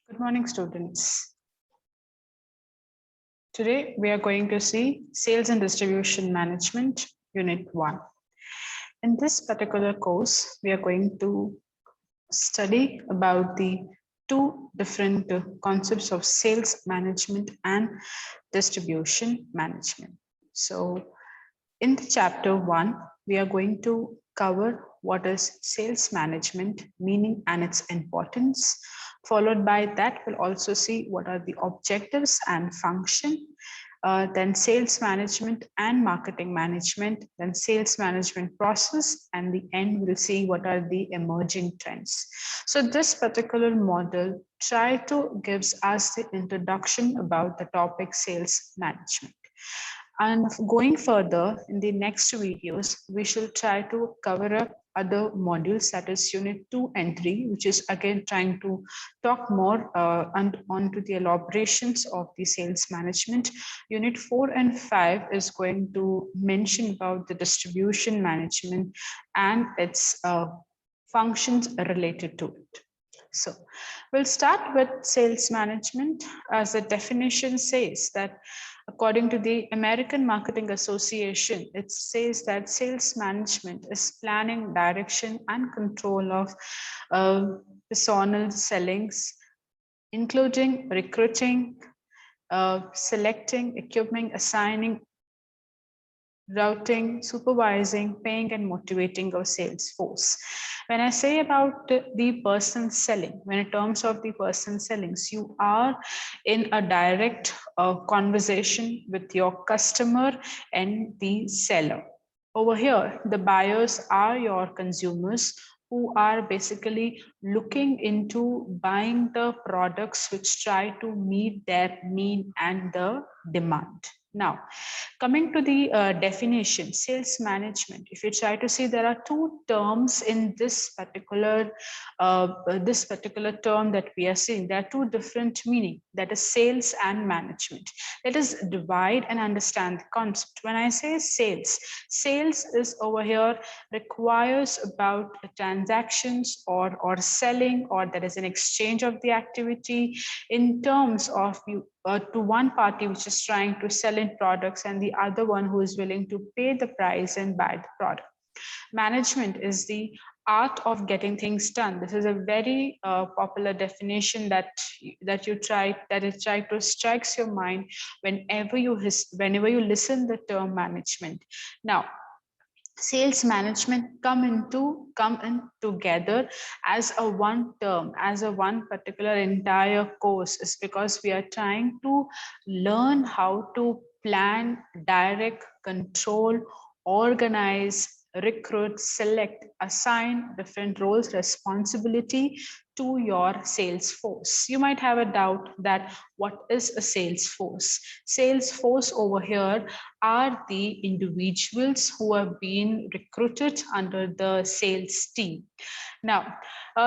Good morning, students. Today, we are going to see Sales and Distribution Management, Unit 1. In this particular course, we are going to study about the two different concepts of sales management and distribution management. So, in the chapter 1, we are going to cover what is sales management, meaning and its importance. Followed by that, we'll also see what are the objectives and function. Then sales management and marketing management, then sales management process, and the end we'll see what are the emerging trends. So this particular model try to gives us the introduction about the topic sales management. And going further in the next videos, we shall try to cover up other modules, that is unit 2 and 3, which is again trying to talk more and onto the elaborations of the sales management. Unit 4 and 5 is going to mention about the distribution management and its functions related to it. So we'll start with sales management. As the definition says that according to the American Marketing Association, it says that sales management is planning, direction, and control of personal sellings, including recruiting, selecting, equipping, assigning, routing, supervising, paying, and motivating our sales force. When I say about the person selling, when in terms of the person sellings, you are in a direct conversation with your customer and the seller. Over here, the buyers are your consumers who are basically looking into buying the products which try to meet their need and the demand. Now, coming to the definition, sales management, if you try to see, there are two terms in this particular term that we are seeing. There are two different meaning, that is sales and management. Let us divide and understand the concept. When I say sales, sales is over here requires about transactions or selling, or there is an exchange of the activity in terms of you to one party which is trying to sell in products and the other one who is willing to pay the price and buy the product. Management is the art of getting things done. This is a very popular definition that it try to strikes your mind whenever you listen the term management. Now, sales management come in together as a one term, as a one particular entire course, is because we are trying to learn how to plan, direct, control, organize, recruit, select, assign different roles, responsibility to your sales force. You might have a doubt that what is a sales force? Sales force over here are the individuals who have been recruited under the sales team. Now,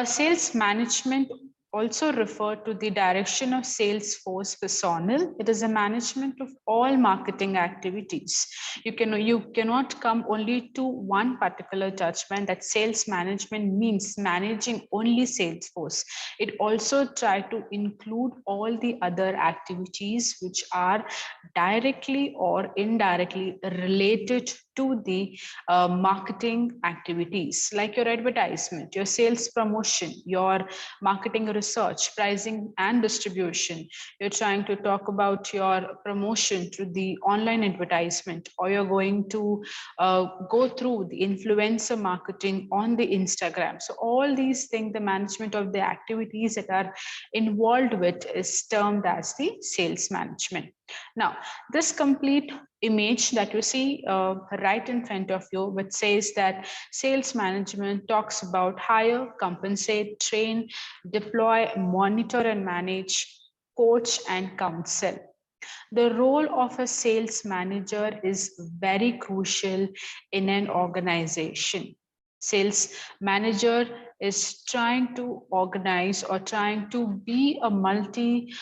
sales management also refer to the direction of sales force personnel. It is a management of all marketing activities. You cannot come only to one particular judgment that sales management means managing only sales force. It also try to include all the other activities which are directly or indirectly related to the marketing activities, like your advertisement, your sales promotion, your marketing research, pricing and distribution. You're trying to talk about your promotion through the online advertisement, or you're going to go through the influencer marketing on the Instagram. So all these things, the management of the activities that are involved with is termed as the sales management. Now, this complete image that you see right in front of you, which says that sales management talks about hire, compensate, train, deploy, monitor and manage, coach and counsel. The role of a sales manager is very crucial in an organization. Sales manager is trying to organize or trying to be a multitask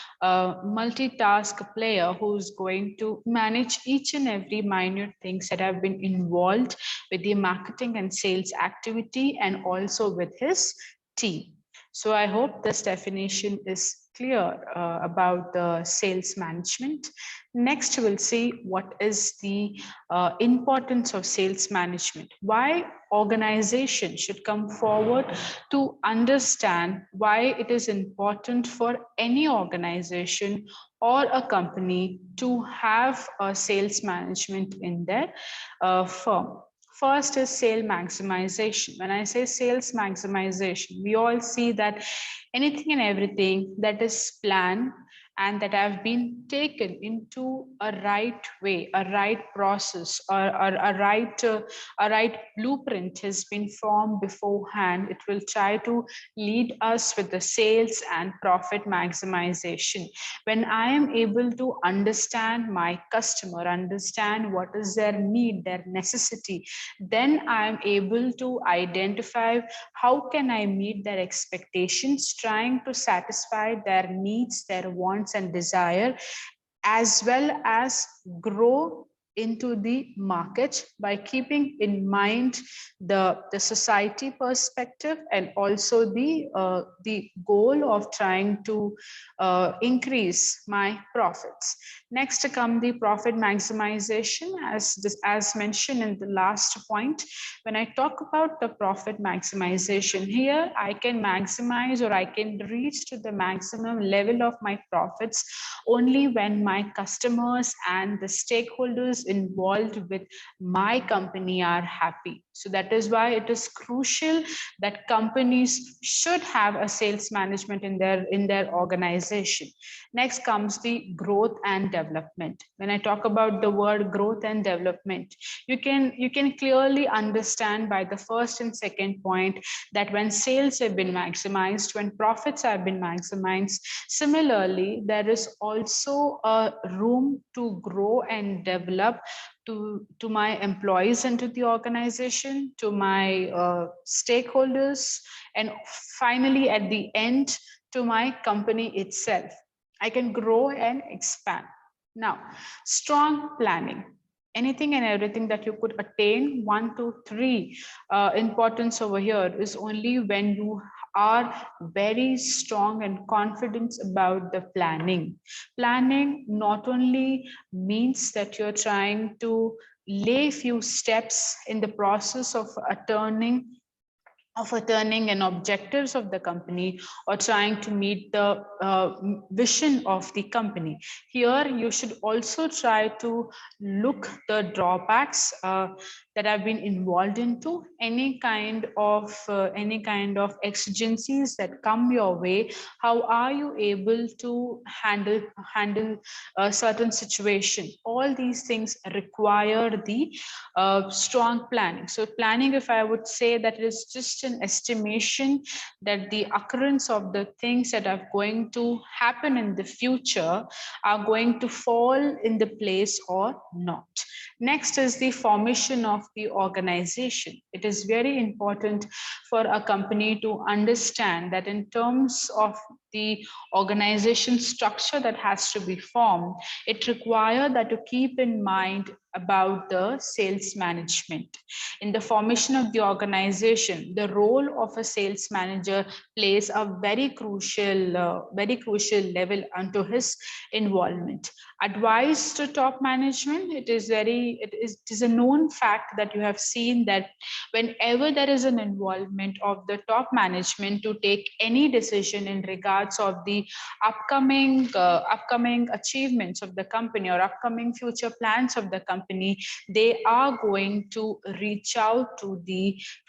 player who's going to manage each and every minute things that have been involved with the marketing and sales activity and also with his team. So I hope this definition is clear about the sales management. Next, we'll see what is the importance of sales management. Why organization should come forward to understand why it is important for any organization or a company to have a sales management in their firm. First is sale maximization. When I say sales maximization, we all see that anything and everything that is planned and that have been taken into a right way, a right process, or a right blueprint has been formed beforehand. It will try to lead us with the sales and profit maximization. When I am able to understand my customer, understand what is their need, their necessity, then I am able to identify how can I meet their expectations, trying to satisfy their needs, their wants and desire, as well as grow into the market by keeping in mind the society perspective and also the goal of trying to increase my profits. Next to come the profit maximization, as mentioned in the last point. When I talk about the profit maximization, here I can maximize or I can reach to the maximum level of my profits only when my customers and the stakeholders involved with my company are happy. So that is why it is crucial that companies should have a sales management in their organization. Next comes the growth and development. When I talk about the word growth and development, you can clearly understand by the first and second point that when sales have been maximized, when profits have been maximized, similarly there is also a room to grow and develop to my employees and to the organization, to my stakeholders, and finally at the end to my company itself. I can grow and expand. Now, strong planning. Anything and everything that you could attain, 1 to 3 importance over here is only when you are very strong and confident about the planning. Planning not only means that you're trying to lay few steps in the process of turning and objectives of the company or trying to meet the vision of the company. Here you should also try to look the drawbacks that have been involved into any kind of exigencies that come your way. How are you able to handle a certain situation? All these things require the strong planning. So planning, if I would say, that it is just an estimation that the occurrence of the things that are going to happen in the future are going to fall in the place or not. Next is the formation of the organization. It is very important for a company to understand that in terms of the organization structure that has to be formed, it requires that to keep in mind about the sales management. In the formation of the organization, the role of a sales manager plays a very crucial level unto his involvement. Advice to top management, it is a known fact that you have seen that whenever there is an involvement of the top management to take any decision in regards of the upcoming achievements of the company or upcoming future plans of the company, they are going to reach out to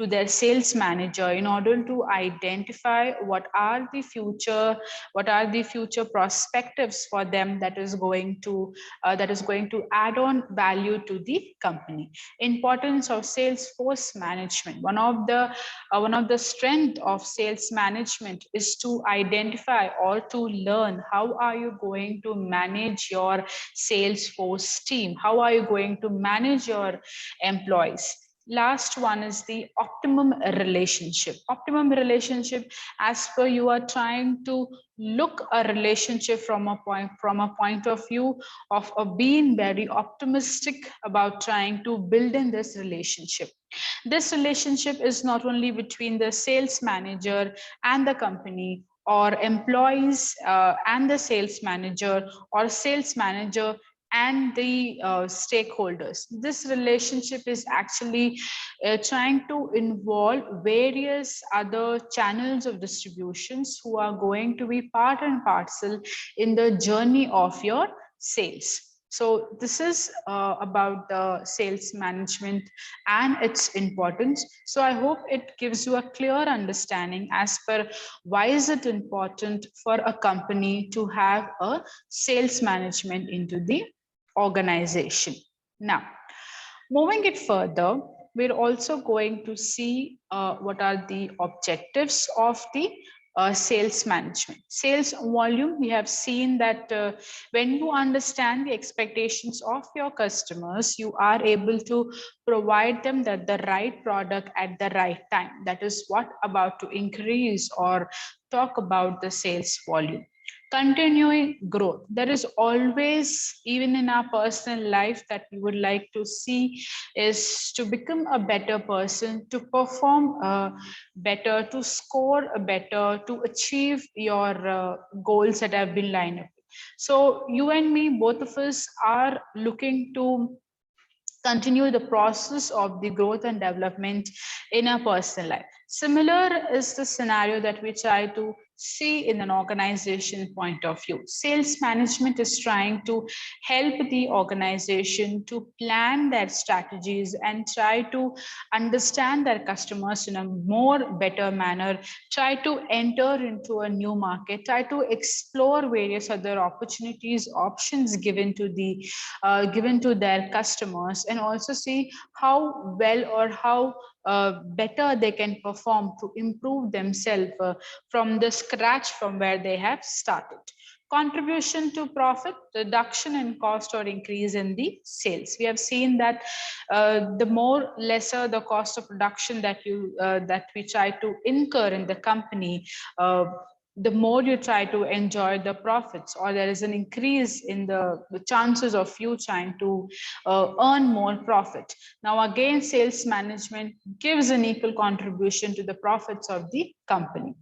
their sales manager in order to identify what are the future perspectives for them that is going to add on value to the company. Importance of sales force management. One of the strength of sales management is to identify or to learn how are you going to manage your sales force team, how are you going to manage your employees. Last one is the optimum relationship. Optimum relationship, as per you are trying to look a relationship from a point of view of being very optimistic about trying to build in this relationship. This relationship is not only between the sales manager and the company, or employees and the sales manager, or sales manager and the stakeholders. This relationship is actually trying to involve various other channels of distributions who are going to be part and parcel in the journey of your sales. So this is about the sales management and its importance. So I hope it gives you a clear understanding as per why is it important for a company to have a sales management into the organization. Now, moving it further, we're also going to see what are the objectives of the sales management. Sales volume, we have seen that when you understand the expectations of your customers, you are able to provide them the right product at the right time. That is what about to increase or talk about the sales volume. Continuing growth, there is always, even in our personal life, that we would like to see is to become a better person, to perform better, to score better, to achieve your goals that have been lined up. So you and me, both of us are looking to continue the process of the growth and development in our personal life. Similar is the scenario that we try to see in an organization point of view. Sales management is trying to help the organization to plan their strategies and try to understand their customers in a more better manner, try to enter into a new market, try to explore various other opportunities, options given to their customers, and also see how well or how better they can perform to improve themselves from the scratch from where they have started. Contribution to profit, reduction in cost or increase in the sales. We have seen that the more lesser the cost of production that we try to incur in the company, the more you try to enjoy the profits, or there is an increase in the chances of you trying to earn more profit. Now again, sales management gives an equal contribution to the profits of the company.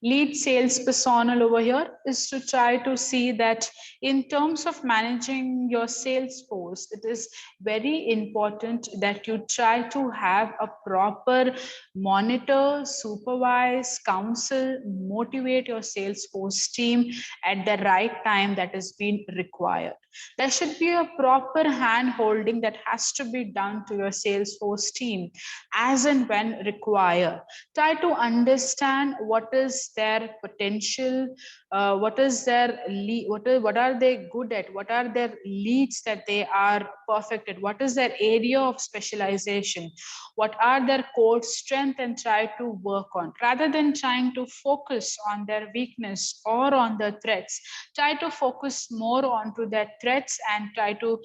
Lead sales personnel over here is to try to see that in terms of managing your sales force, it is very important that you try to have a proper monitor, supervise, counsel, motivate your sales force team at the right time that is being required. There should be a proper hand holding that has to be done to your sales force team as and when required. Try to understand what is their potential, what is their lead, what are they good at, what are their leads that they are perfect at, what is their area of specialization, what are their core strength, and try to work on, rather than trying to focus on their weakness or on the threats. Try to focus more onto their threats and try to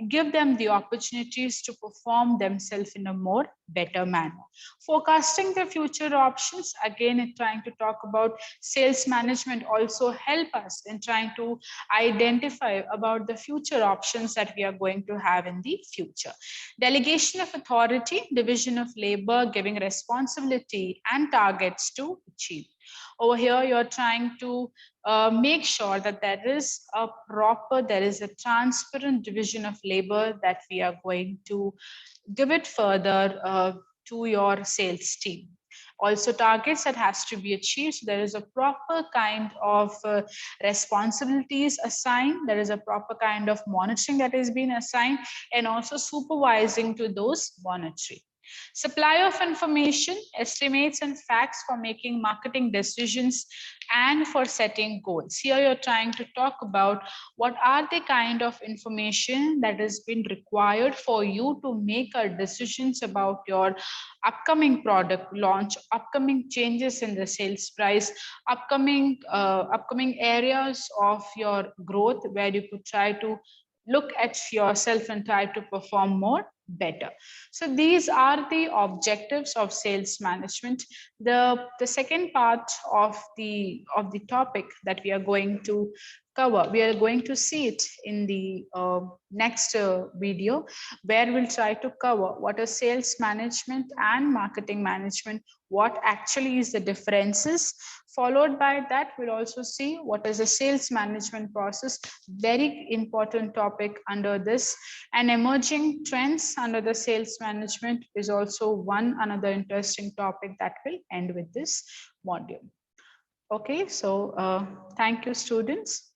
give them the opportunities to perform themselves in a more better manner. Forecasting the future options, again, in trying to talk about sales management, also help us in trying to identify about the future options that we are going to have in the future. Delegation of authority, division of labor, giving responsibility and targets to achieve. Over here, you're trying to make sure that there is a transparent division of labor, that we are going to give it further to your sales team. Also targets that has to be achieved. So there is a proper kind of responsibilities assigned, there is a proper kind of monitoring that is being assigned, and also supervising to those monitoring. Supply of information, estimates and facts for making marketing decisions and for setting goals. Here you're trying to talk about what are the kind of information that has been required for you to make decisions about your upcoming product launch, upcoming changes in the sales price, upcoming areas of your growth where you could try to look at yourself and try to perform more better. So these are the objectives of sales management. The second part of the topic that we are going to cover, we are going to see it in the next video, where we'll try to cover what is sales management and marketing management, what actually is the differences. Followed by that, we'll also see what is the sales management process, very important topic under this, and emerging trends under the sales management is also one another interesting topic that will end with this module. Okay, so thank you, students.